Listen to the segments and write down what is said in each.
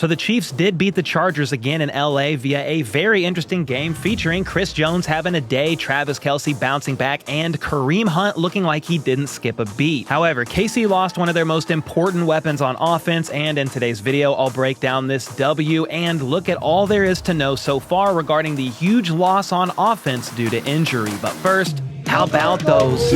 So the Chiefs did beat the Chargers again in LA via a very interesting game featuring Chris Jones having a day, Travis Kelce bouncing back, and Kareem Hunt looking like he didn't skip a beat. However, KC lost one of their most important weapons on offense, and in today's video, I'll break down this W and look at all there is to know so far regarding the huge loss on offense due to injury. But first, how about those?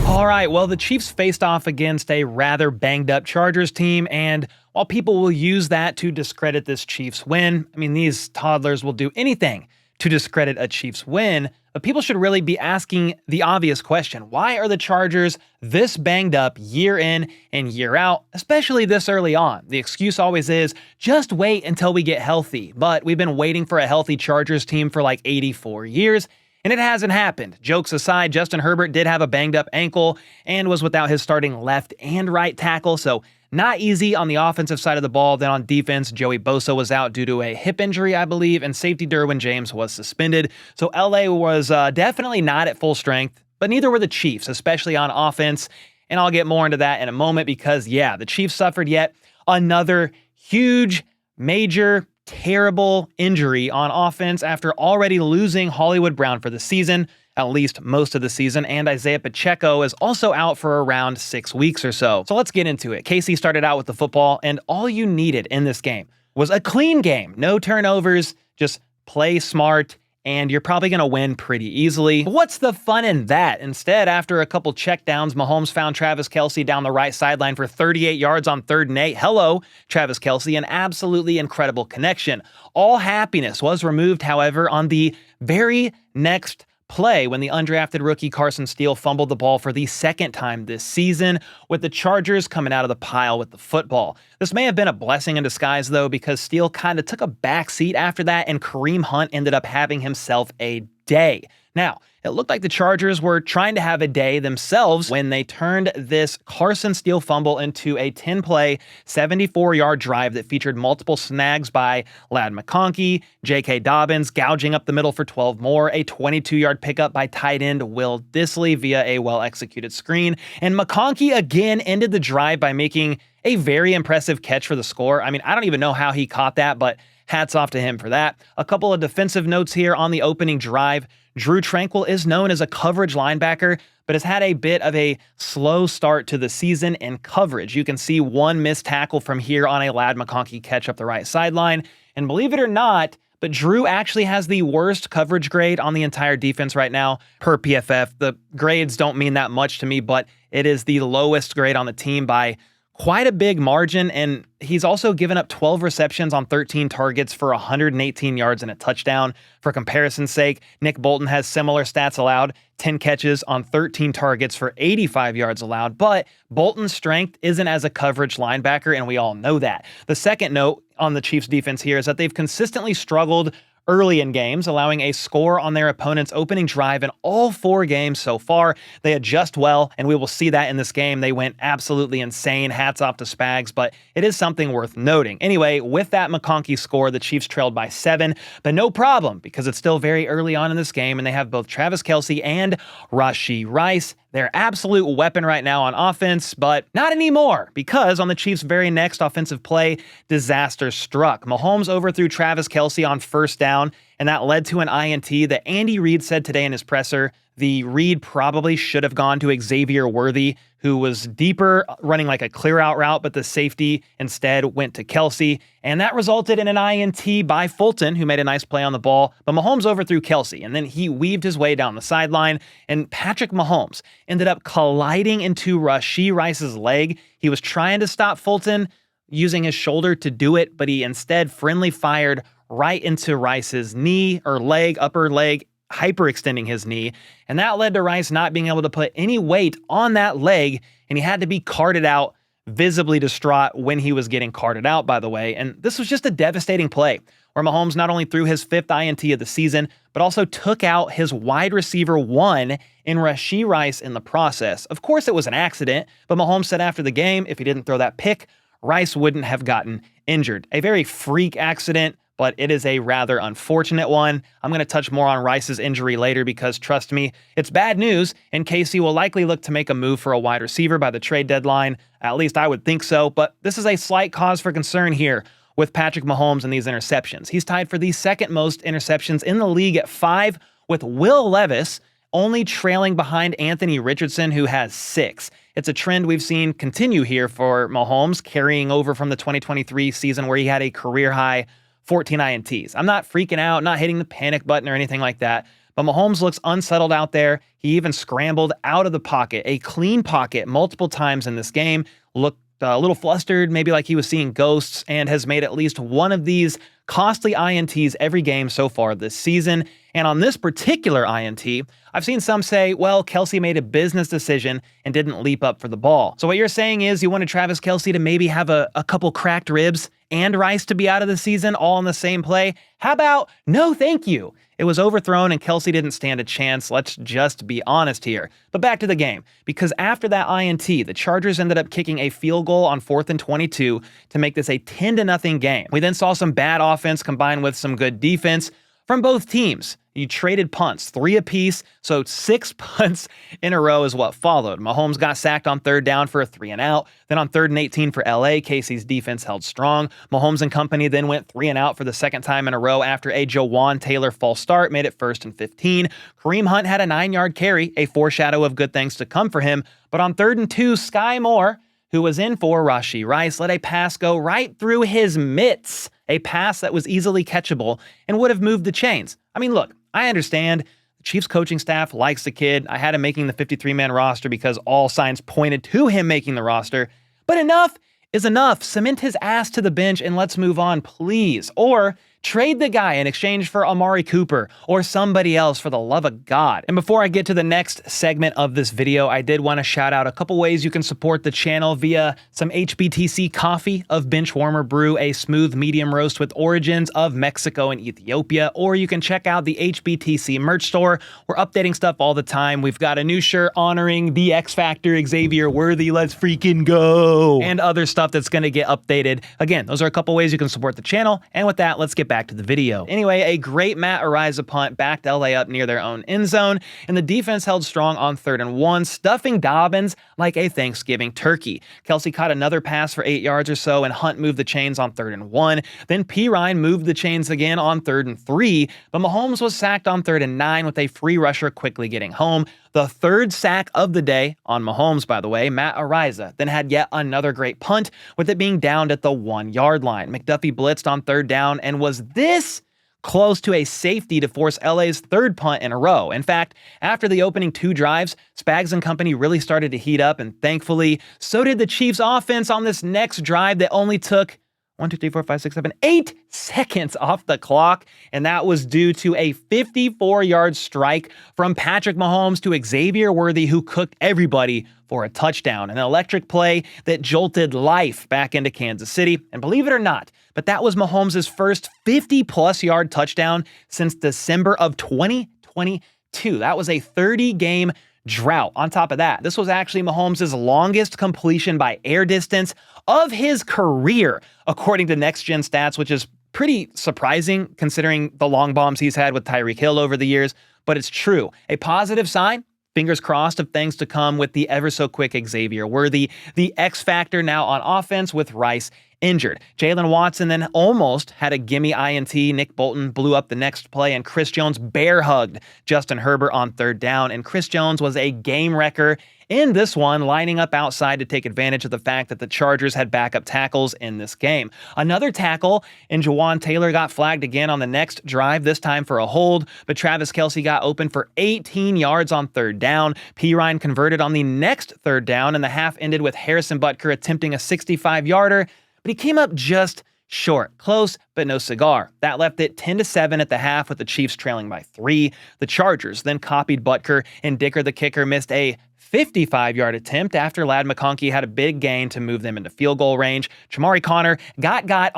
All right, well, the Chiefs faced off against a rather banged-up Chargers team, and while people will use that to discredit this Chiefs win, I mean, these toddlers will do anything to discredit a Chiefs win, but people should really be asking the obvious question. Why are the Chargers this banged up year in and year out, especially this early on? The excuse always is, just wait until we get healthy, but we've been waiting for a healthy Chargers team for like 84 years, and it hasn't happened. Jokes aside, Justin Herbert did have a banged-up ankle and was without his starting left and right tackle, so not easy on the offensive side of the ball. Then on defense, Joey Bosa was out due to a hip injury, I believe, and safety Derwin James was suspended. So LA was definitely not at full strength, but neither were the Chiefs, especially on offense, and I'll get more into that in a moment because, yeah, the Chiefs suffered yet another huge, major, terrible injury on offense after already losing Hollywood Brown for the season, at least most of the season, and Isaiah Pacheco is also out for around 6 weeks or so. So let's get into it. KC started out with the football, and all you needed in this game was a clean game. No turnovers, just play smart, and you're probably going to win pretty easily. But what's the fun in that? Instead, after a couple checkdowns, Mahomes found Travis Kelce down the right sideline for 38 yards on 3rd and 8. Hello, Travis Kelce, an absolutely incredible connection. All happiness was removed, however, on the very next play when the undrafted rookie Carson Steele fumbled the ball for the second time this season, with the Chargers coming out of the pile with the football. This may have been a blessing in disguise, though, because Steele kind of took a back seat after that, and Kareem Hunt ended up having himself a day. Now, it looked like the Chargers were trying to have a day themselves when they turned this Carson Steele fumble into a 10-play, 74-yard drive that featured multiple snags by Ladd McConkey, J.K. Dobbins gouging up the middle for 12 more, a 22-yard pickup by tight end Will Dissly via a well-executed screen, and McConkey again ended the drive by making a very impressive catch for the score. I mean, I don't even know how he caught that, but hats off to him for that. A couple of defensive notes here on the opening drive. Drew Tranquill is known as a coverage linebacker, but has had a bit of a slow start to the season in coverage. You can see one missed tackle from here on a Ladd McConkey catch up the right sideline. And believe it or not, but Drew actually has the worst coverage grade on the entire defense right now per PFF. The grades don't mean that much to me, but it is the lowest grade on the team by quite a big margin, and he's also given up 12 receptions on 13 targets for 118 yards and a touchdown. For comparison's sake, Nick Bolton has similar stats allowed, 10 catches on 13 targets for 85 yards allowed, but Bolton's strength isn't as a coverage linebacker, and we all know that. The second note on the Chiefs defense here is that they've consistently struggled early in games, allowing a score on their opponent's opening drive in all 4 games so far. They adjust well, and we will see that in this game. They went absolutely insane. Hats off to Spags, but it is something worth noting. Anyway, with that McConkey score, the Chiefs trailed by 7, but no problem because it's still very early on in this game, and they have both Travis Kelce and Rashee Rice. Their absolute weapon right now on offense, but not anymore because on the Chiefs' very next offensive play, disaster struck. Mahomes overthrew Travis Kelce on 1st down, and that led to an INT that Andy Reid said today in his presser. The Reid probably should have gone to Xavier Worthy, who was deeper, running like a clear-out route, but the safety instead went to Kelce, and that resulted in an INT by Fulton, who made a nice play on the ball, but Mahomes overthrew Kelce, and then he weaved his way down the sideline, and Patrick Mahomes ended up colliding into Rashee Rice's leg. He was trying to stop Fulton using his shoulder to do it, but he instead friendly fired right into Rice's knee or leg, upper leg, hyperextending his knee, and that led to Rice not being able to put any weight on that leg, and he had to be carted out, visibly distraught when he was getting carted out, by the way. And this was just a devastating play where Mahomes not only threw his 5th INT of the season, but also took out his wide receiver 1 in Rashee Rice in the process. Of course, it was an accident, but Mahomes said after the game, if he didn't throw that pick, Rice wouldn't have gotten injured. A very freak accident, but it is a rather unfortunate one. I'm going to touch more on Rice's injury later because, trust me, it's bad news, and KC will likely look to make a move for a wide receiver by the trade deadline. At least I would think so, but this is a slight cause for concern here with Patrick Mahomes and these interceptions. He's tied for the second most interceptions in the league at 5, with Will Levis only trailing behind Anthony Richardson, who has 6. It's a trend we've seen continue here for Mahomes, carrying over from the 2023 season where he had a career-high 14 INTs. I'm not freaking out, not hitting the panic button or anything like that, but Mahomes looks unsettled out there. He even scrambled out of the pocket, a clean pocket, multiple times in this game, looked a little flustered, maybe like he was seeing ghosts, and has made at least one of these costly INTs every game so far this season. And on this particular INT, I've seen some say, well, Kelce made a business decision and didn't leap up for the ball. So what you're saying is you wanted Travis Kelce to maybe have a couple cracked ribs and Rice to be out of the season all in the same play? How about no thank you? It was overthrown and Kelce didn't stand a chance. Let's just be honest here. But back to the game, because after that INT, the Chargers ended up kicking a field goal on 4th and 22 to make this a 10-0 game. We then saw some bad offense combined with some good defense from both teams. You traded punts, 3 apiece, so 6 punts in a row is what followed. Mahomes got sacked on 3rd down for a 3-and-out. Then on 3rd and 18 for LA, KC's defense held strong. Mahomes and company then went 3-and-out for the second time in a row after a Jawan Taylor false start made it 1st and 15. Kareem Hunt had a 9-yard carry, a foreshadow of good things to come for him. But on 3rd and 2, Skyy Moore, who was in for Rashee Rice, let a pass go right through his mitts, a pass that was easily catchable and would have moved the chains. I mean, look, I understand the Chiefs coaching staff likes the kid. I had him making the 53-man roster because all signs pointed to him making the roster. But enough is enough. Cement his ass to the bench and let's move on, please. Or trade the guy in exchange for Amari Cooper or somebody else, for the love of God. And before I get to the next segment of this video, I did want to shout out a couple ways you can support the channel via some HBTC coffee of Benchwarmer Brew, a smooth medium roast with origins of Mexico and Ethiopia, or you can check out the HBTC merch store. We're updating stuff all the time. We've got a new shirt honoring the X Factor Xavier Worthy, let's freaking go, and other stuff that's going to get updated. Again, those are a couple ways you can support the channel. And with that, let's get back to the video. Anyway, a great Matt Araiza punt backed LA up near their own end zone, and the defense held strong on 3rd and 1, stuffing Dobbins like a Thanksgiving turkey. Kelce caught another pass for 8 yards or so, and Hunt moved the chains on 3rd and 1. Then Pirine moved the chains again on 3rd and 3, but Mahomes was sacked on 3rd and 9 with a free rusher quickly getting home. The 3rd sack of the day on Mahomes, by the way. Matt Araiza then had yet another great punt, with it being downed at the 1-yard line. McDuffie blitzed on 3rd down and was this close to a safety to force LA's 3rd punt in a row. In fact, after the opening 2 drives, Spags and company really started to heat up, and thankfully, so did the Chiefs offense on this next drive that only took 8 seconds off the clock, and that was due to a 54-yard strike from Patrick Mahomes to Xavier Worthy, who cooked everybody for a touchdown, an electric play that jolted life back into Kansas City. And believe it or not, but that was Mahomes' first 50-plus yard touchdown since December of 2022. That was a 30-game drought. On top of that, this was actually Mahomes' longest completion by air distance of his career, according to Next Gen Stats, which is pretty surprising considering the long bombs he's had with Tyreek Hill over the years, but it's true. A positive sign, fingers crossed, of things to come with the ever so quick Xavier Worthy, the X factor now on offense with Rice injured. Jalen Watson then almost had a gimme INT. Nick Bolton blew up the next play, and Chris Jones bear hugged Justin Herbert on 3rd down. And Chris Jones was a game wrecker in this one, lining up outside to take advantage of the fact that the Chargers had backup tackles in this game. Another tackle in Jawan Taylor got flagged again on the next drive, this time for a hold, but Travis Kelce got open for 18 yards on 3rd down. Pirine converted on the next 3rd down, and the half ended with Harrison Butker attempting a 65-yarder, but he came up just short. Close, but no cigar. That left it 10-7 at the half, with the Chiefs trailing by 3. The Chargers then copied Butker, and Dicker, the kicker, missed a 55-yard attempt after Ladd McConkey had a big gain to move them into field goal range. Jamari Connor got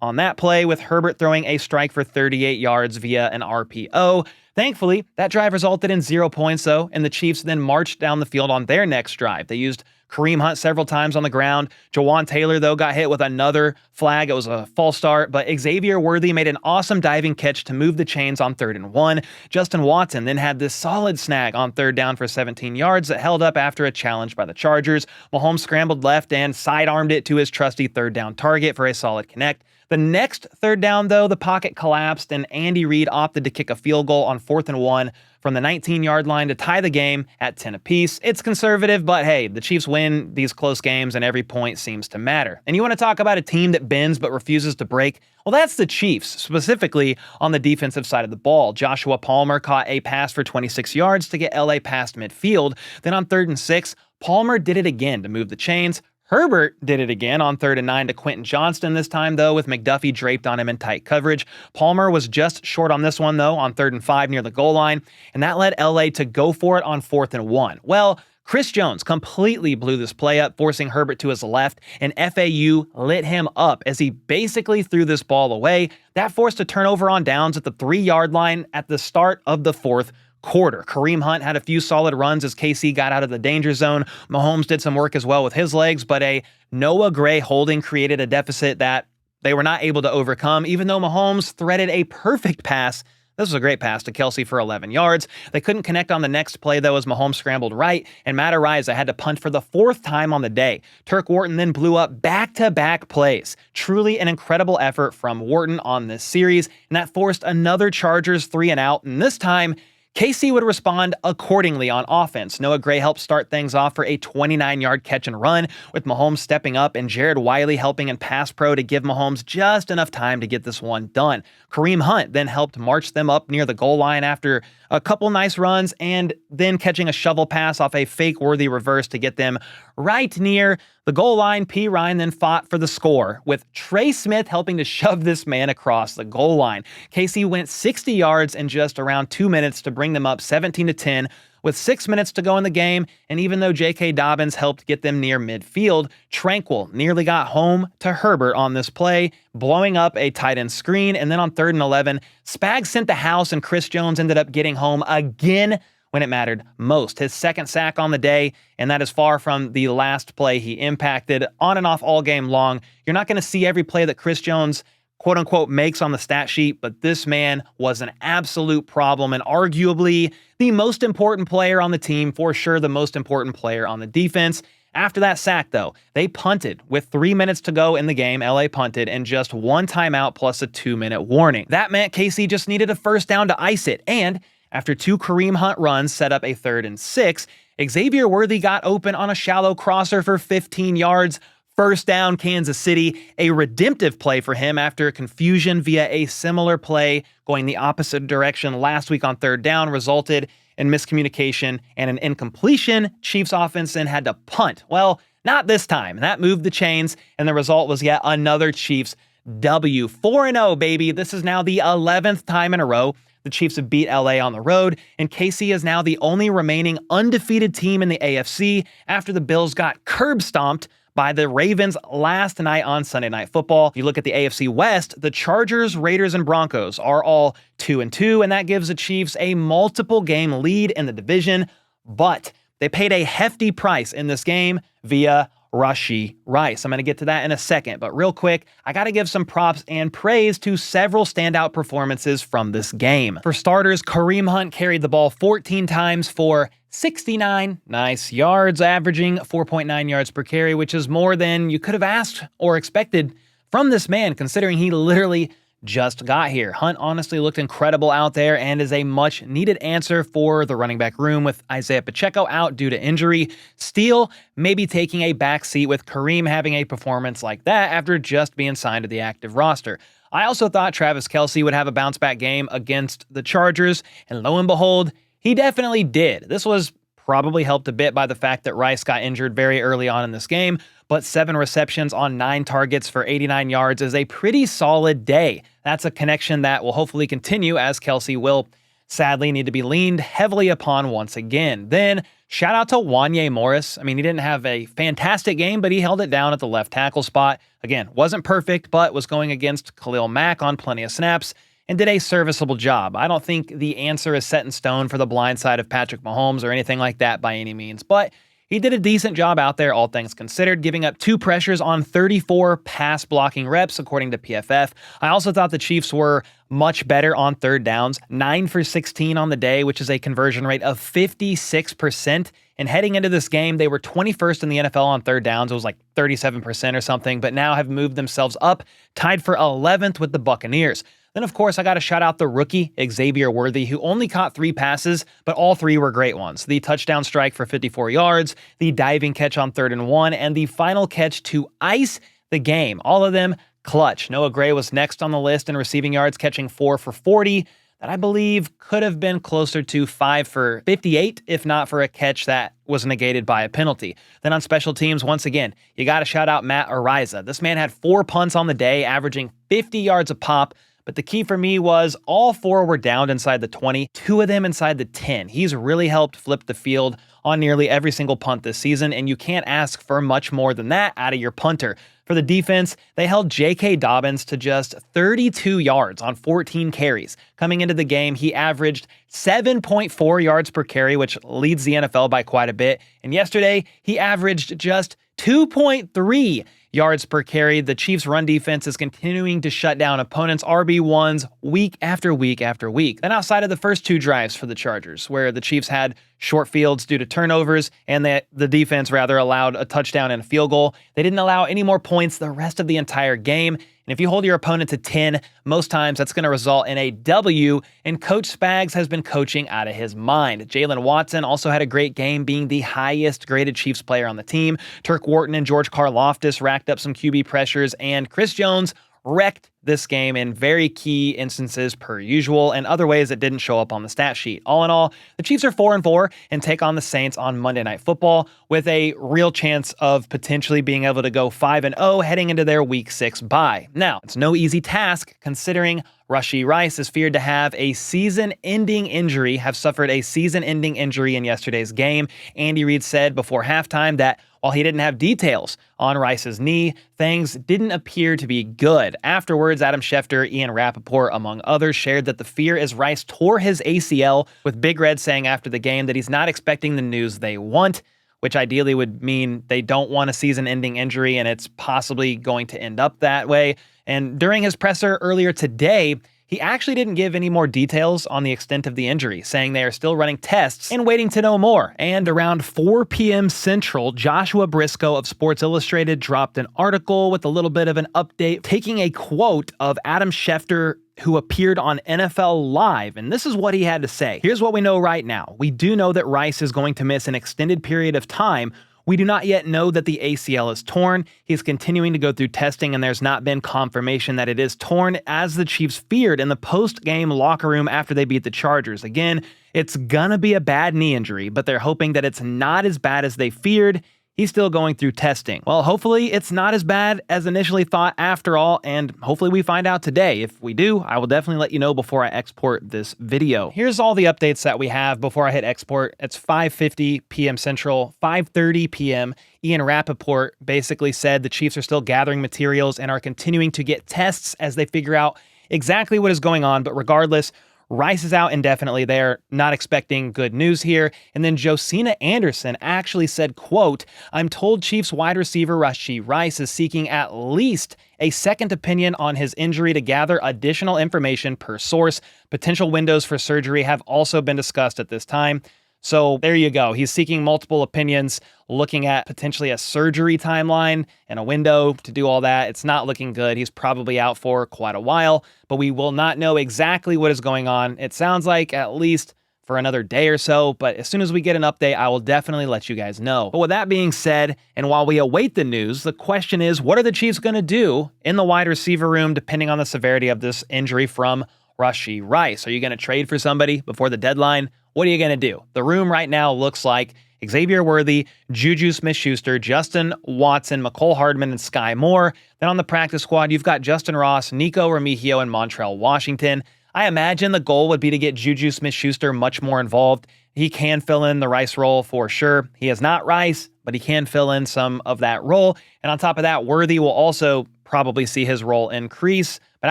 on that play, with Herbert throwing a strike for 38 yards via an RPO. Thankfully, that drive resulted in 0 points, though, and the Chiefs then marched down the field on their next drive. They used Kareem Hunt several times on the ground. Jawan Taylor, though, got hit with another flag. It was a false start, but Xavier Worthy made an awesome diving catch to move the chains on 3rd and 1. Justin Watson then had this solid snag on 3rd down for 17 yards that held up after a challenge by the Chargers. Mahomes scrambled left and sidearmed it to his trusty 3rd down target for a solid connect. The next 3rd down, though, the pocket collapsed and Andy Reid opted to kick a field goal on 4th and 1 from the 19-yard line to tie the game at 10 apiece. It's conservative, but hey, the Chiefs win these close games and every point seems to matter. And you want to talk about a team that bends but refuses to break? Well, that's the Chiefs, specifically on the defensive side of the ball. Joshua Palmer caught a pass for 26 yards to get LA past midfield. Then on 3rd and 6, Palmer did it again to move the chains. Herbert did it again on 3rd and 9 to Quentin Johnston this time, though, with McDuffie draped on him in tight coverage. Palmer was just short on this one, though, on 3rd and 5 near the goal line, and that led LA to go for it on 4th and 1. Well, Chris Jones completely blew this play up, forcing Herbert to his left, and FAU lit him up as he basically threw this ball away. That forced a turnover on downs at the 3-yard line at the start of the 4th quarter. Kareem Hunt had a few solid runs as KC got out of the danger zone. Mahomes did some work as well with his legs, but a Noah Gray holding created a deficit that they were not able to overcome, even though Mahomes threaded a perfect pass. This was a great pass to Kelsey for 11 yards. They couldn't connect on the next play, though, as Mahomes scrambled right, and Matt Araiza had to punt for the 4th time on the day. Turk Wharton then blew up back-to-back plays. Truly an incredible effort from Wharton on this series, and that forced another Chargers 3 and out, and this time, KC would respond accordingly on offense. Noah Gray helped start things off for a 29-yard catch and run, with Mahomes stepping up and Jared Wiley helping in pass pro to give Mahomes just enough time to get this one done. Kareem Hunt then helped march them up near the goal line after a couple nice runs and then catching a shovel pass off a fake-worthy reverse to get them right near the goal line. P. Ryan then fought for the score, with Trey Smith helping to shove this man across the goal line. KC went 60 yards in just around 2 minutes to bring them up 17-10, with 6 minutes to go in the game, and even though J.K. Dobbins helped get them near midfield, Tranquil nearly got home to Herbert on this play, blowing up a tight end screen, and then on 3rd and 11, Spags sent the house and Chris Jones ended up getting home again when it mattered most. His 2nd sack on the day, and that is far from the last play he impacted on and off all game long. You're not going to see every play that Chris Jones quote-unquote makes on the stat sheet, but this man was an absolute problem and arguably the most important player on the team, for sure the most important player on the defense. After that sack, though, they punted with 3 minutes to go in the game. LA punted and just 1 timeout plus a 2-minute warning. That meant KC just needed a 1st down to ice it, and after 2 Kareem Hunt runs set up a 3rd and 6, Xavier Worthy got open on a shallow crosser for 15 yards. 1st down, Kansas City, a redemptive play for him after confusion via a similar play going the opposite direction last week on 3rd down resulted in miscommunication and an incompletion. Chiefs offense then had to punt. Well, not this time. That moved the chains, and the result was yet another Chiefs W. 4-0, baby. This is now the 11th time in a row the Chiefs have beat LA on the road, and KC is now the only remaining undefeated team in the AFC after the Bills got curb stomped by the Ravens last night on Sunday Night Football. If you look at the AFC West, the Chargers, Raiders, and Broncos are all 2-2, and that gives the Chiefs a multiple game lead in the division, but they paid a hefty price in this game via Rashee Rice. I'm going to get to that in a second, but real quick, I got to give some props and praise to several standout performances from this game. For starters, Kareem Hunt carried the ball 14 times for 69 nice yards, averaging 4.9 yards per carry, which is more than you could have asked or expected from this man, considering he literally just got here. Hunt honestly looked incredible out there and is a much needed answer for the running back room with Isaiah Pacheco out due to injury. Steele maybe taking a back seat with Kareem having a performance like that after just being signed to the active roster. I also thought Travis Kelce would have a bounce back game against the Chargers, and lo and behold, he definitely did. This was probably helped a bit by the fact that Rice got injured very early on in this game, but 7 receptions on 9 targets for 89 yards is a pretty solid day. That's a connection that will hopefully continue as Kelce will sadly need to be leaned heavily upon once again. Then, shout out to Wanye Morris. I mean, he didn't have a fantastic game, but he held it down at the left tackle spot. Again, wasn't perfect, but was going against Khalil Mack on plenty of snaps and did a serviceable job. I don't think the answer is set in stone for the blind side of Patrick Mahomes or anything like that by any means, but he did a decent job out there, all things considered, giving up 2 pressures on 34 pass blocking reps, according to PFF. I also thought the Chiefs were much better on third downs, 9 for 16 on the day, which is a conversion rate of 56%. And heading into this game, they were 21st in the NFL on third downs. It was like 37% or something, but now have moved themselves up, tied for 11th with the Buccaneers. Then, of course, I got to shout out the rookie, Xavier Worthy, who only caught 3 passes, but all 3 were great ones. The touchdown strike for 54 yards, the diving catch on 3rd and 1, and the final catch to ice the game. All of them clutch. Noah Gray was next on the list in receiving yards, catching 4 for 40. That I believe could have been closer to 5 for 58, if not for a catch that was negated by a penalty. Then on special teams, once again, you got to shout out Matt Ariza. This man had 4 punts on the day, averaging 50 yards a pop. But the key for me was all 4 were downed inside the 20, 2 of them inside the 10. He's really helped flip the field on nearly every single punt this season, and you can't ask for much more than that out of your punter. For the defense, they held J.K. Dobbins to just 32 yards on 14 carries. Coming into the game, he averaged 7.4 yards per carry, which leads the NFL by quite a bit. And yesterday, he averaged just 2.3 yards per carry. The Chiefs' run defense is continuing to shut down opponents' RB1s week after week after week. Then outside of the first 2 drives for the Chargers, where the Chiefs had short fields due to turnovers and the defense allowed a touchdown and a field goal, they didn't allow any more points the rest of the entire game. And if you hold your opponent to 10, most times that's going to result in a W, and Coach Spags has been coaching out of his mind. Jalen Watson also had a great game, being the highest graded Chiefs player on the team. Turk Wharton and George Karlaftis racked up some QB pressures, and Chris Jones wrecked this game in very key instances per usual and other ways that didn't show up on the stat sheet. All in all, the Chiefs are 4-4 and take on the Saints on Monday Night Football with a real chance of potentially being able to go 5-0 heading into their Week 6 bye. Now, it's no easy task considering Rashee Rice is feared to have suffered a season-ending injury in yesterday's game. Andy Reid said before halftime that while he didn't have details on Rice's knee, things didn't appear to be good. Afterwards, Adam Schefter, Ian Rappaport, among others, shared that the fear is Rice tore his ACL, with Big Red saying after the game that he's not expecting the news they want, which ideally would mean they don't want a season-ending injury, and it's possibly going to end up that way. And during his presser earlier today, he actually didn't give any more details on the extent of the injury, saying they are still running tests and waiting to know more. And around 4 p.m. Central, Joshua Brisco of Sports Illustrated dropped an article with a little bit of an update, taking a quote of Adam Schefter, who appeared on NFL Live, and this is what he had to say. Here's what we know right now. We do know that Rice is going to miss an extended period of time. We do not yet know that the ACL is torn. He's continuing to go through testing, and there's not been confirmation that it is torn, as the Chiefs feared in the post-game locker room after they beat the Chargers. Again, it's gonna be a bad knee injury, but they're hoping that it's not as bad as they feared. He's still going through testing. Well, hopefully it's not as bad as initially thought after all, and hopefully we find out today. If we do, I will definitely let you know before I export this video. Here's all the updates that we have before I hit export. It's 5:50 p.m. Central, 5:30 p.m. Ian Rappaport basically said the Chiefs are still gathering materials and are continuing to get tests as they figure out exactly what is going on, but regardless, Rice is out indefinitely. They're not expecting good news here. And then Josina Anderson actually said, quote, "I'm told Chiefs wide receiver Rashee Rice is seeking at least a second opinion on his injury to gather additional information per source. Potential windows for surgery have also been discussed at this time." So there you go. He's seeking multiple opinions, looking at potentially a surgery timeline and a window to do all that. It's not looking good. He's probably out for quite a while, but we will not know exactly what is going on. It sounds like at least for another day or so, but as soon as we get an update, I will definitely let you guys know. But with that being said, and while we await the news, the question is, what are the Chiefs going to do in the wide receiver room depending on the severity of this injury from Rashee Rice? Are you going to trade for somebody before the deadline? What are you going to do? The room right now looks like Xavier Worthy, Juju Smith-Schuster, Justin Watson, Mecole Hardman, and Skyy Moore. Then on the practice squad, you've got Justin Ross, Nico Remigio, and Montrell Washington. I imagine the goal would be to get Juju Smith-Schuster much more involved. He can fill in the Rice role for sure. He is not Rice, but he can fill in some of that role. And on top of that, Worthy will also probably see his role increase. But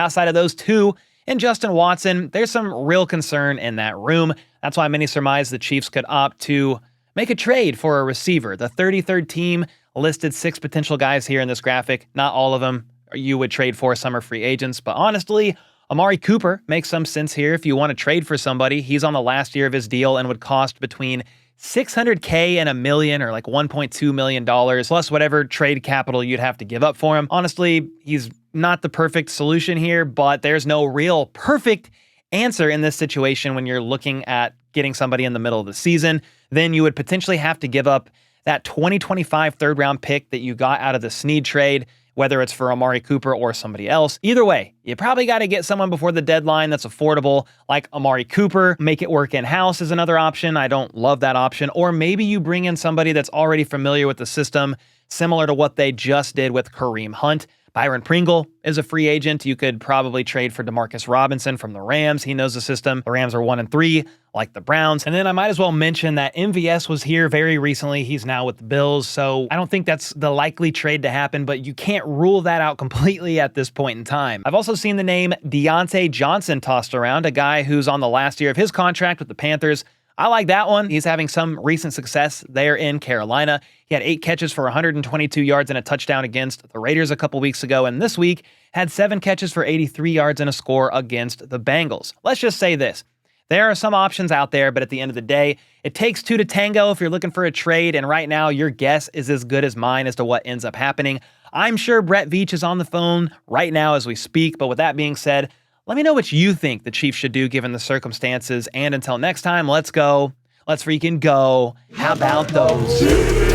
outside of those two, and Justin Watson, there's some real concern in that room. That's why many surmise the Chiefs could opt to make a trade for a receiver. The 33rd team listed 6 potential guys here in this graphic. Not all of them you would trade for. Some are free agents, but honestly, Amari Cooper makes some sense here if you want to trade for somebody. He's on the last year of his deal and would cost between $600K and $1 million, or like $1.2 million, plus whatever trade capital you'd have to give up for him. Honestly, he's not the perfect solution here, but there's no real perfect answer in this situation when you're looking at getting somebody in the middle of the season. Then you would potentially have to give up that 2025 third-round pick that you got out of the Snead trade, whether it's for Amari Cooper or somebody else. Either way, you probably got to get someone before the deadline that's affordable, like Amari Cooper. Make it work in-house is another option. I don't love that option. Or maybe you bring in somebody that's already familiar with the system, similar to what they just did with Kareem Hunt. Byron Pringle is a free agent. You could probably trade for Demarcus Robinson from the Rams. He knows the system. The Rams are 1-3, like the Browns. And then I might as well mention that MVS was here very recently. He's now with the Bills, so I don't think that's the likely trade to happen, but you can't rule that out completely at this point in time. I've also seen the name Deontay Johnson tossed around, a guy who's on the last year of his contract with the Panthers. I like that one. He's having some recent success there in Carolina. He had 8 catches for 122 yards and a touchdown against the Raiders a couple weeks ago, and this week had 7 catches for 83 yards and a score against the Bengals. Let's just say this. There are some options out there, but at the end of the day, it takes 2 to tango if you're looking for a trade, and right now your guess is as good as mine as to what ends up happening. I'm sure Brett Veach is on the phone right now as we speak, but with that being said, let me know what you think the Chiefs should do given the circumstances. And until next time, let's go. Let's freaking go. How about those?